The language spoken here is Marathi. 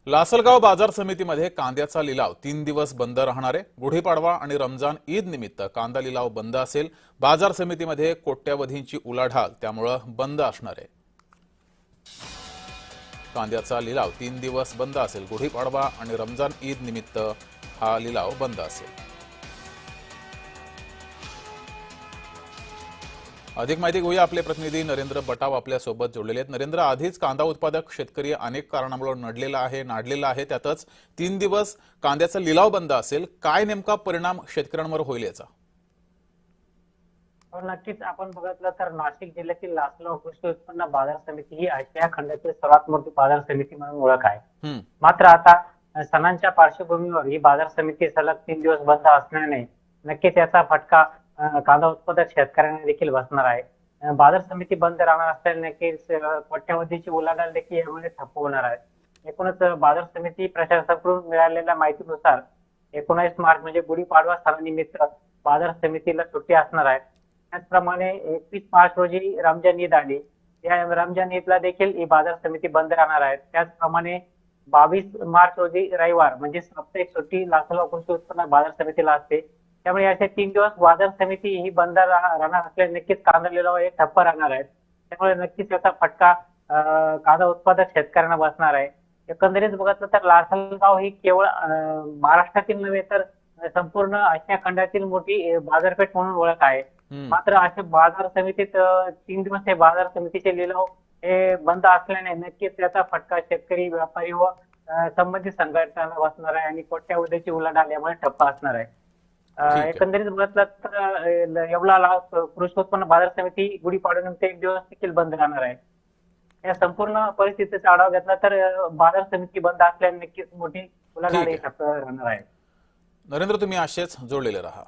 लासलगाव बाजार समितीमध्ये कांद्याचा लिलाव 3 दिवस बंद राहणार आहे। गुढीपाडवा आणि रमजान ईद निमित्त कांदा लिलाव बंद असेल। बाजार समितीमध्ये कोट्यावधींची उलाढाल त्यामुळे बंद असणार आहे। कांद्याचा लिलाव 3 दिवस बंद असेल। गुढीपाडवा आणि रमजान ईद निमित्त हा लिलाव बंद असेल। अधिक माहिती घेऊया, आपले प्रतिनिधी नरेंद्र बटाव आपल्या सोबत जोडलेले आहेत। नरेंद्र, आधीच कांदा उत्पादक शेतकरी अनेक कारणामुळे नाडलेला आहे, त्यातच 3 दिवस कांद्याचा लिलाव बंद असेल। काय नेमका परिणाम शेतकऱ्यांवर होईल याचा? नक्कीच आपण बघितलं तर नाशिक जिल्ह्यातील लासलगाव कृषी उत्पन्न बाजार समिती ही आशिया खंडातील सर्वात मोठी बाजार समिती म्हणून ओळख आहे। मात्र आता सणांच्या पार्श्वभूमीवर ही बाजार समिती सलग 3 दिवस बंद असल्याने नक्कीच याचा फटका कांदा उत्पादक शेतकऱ्यांना देखील बसणार आहे। बाजार समिती बंद राहणार असल्याने नक्कीच कोट्यावधीची उलाढाल देखील यामुळे ठप्प होणार आहे। एकूणच बाजार समिती प्रशासनाकडून मिळालेल्या माहितीनुसार 19 मार्च म्हणजे गुढीपाडवा सणानिमित्त बाजार समितीला सुट्टी असणार आहे। त्याचप्रमाणे 21 मार्च रोजी रमजान ईद आली, या रमजान ईदला देखील ही बाजार समिती बंद राहणार आहे। त्याचप्रमाणे 22 मार्च रोजी रविवार म्हणजे साप्ताहिक सुट्टी लासलगाव कृषी उत्पन्न बाजार समितीला असते। त्यामुळे असे 3 दिवस बाजार समिती ही बंद राहणार असल्याने नक्कीच कांदा लिलाव हे ठप्प राहणार आहेत। त्यामुळे नक्कीच याचा फटका कांदा उत्पादक शेतकऱ्यांना बसणार आहे। एकंदरीत बघितलं तर लासलगाव ही केवळ महाराष्ट्रातील नव्हे तर संपूर्ण आशिया खंडातील मोठी बाजारपेठ म्हणून ओळख आहे। मात्र असे बाजार समितीत 3 दिवस हे बाजार समितीचे लिलाव हे बंद असल्याने नक्कीच त्याचा फटका शेतकरी, व्यापारी व संबंधित संघटनांना बसणार आहे आणि कोट्यावधीची उलाढाल यामुळे ठप्प असणार आहे। एकंदरीत बघितलं तर येवला कृषी उत्पन्न बाजार समिती गुढीपाडव्यानंतर 1 दिवस देखील बंद राहणार आहे। या संपूर्ण परिस्थितीचा आढावा घेतला तर बाजार समिती बंद असल्याने नक्कीच मोठी उलाढाल ठप्प राहणार आहे। नरेंद्र, तुम्ही असेच जोडलेले राहा।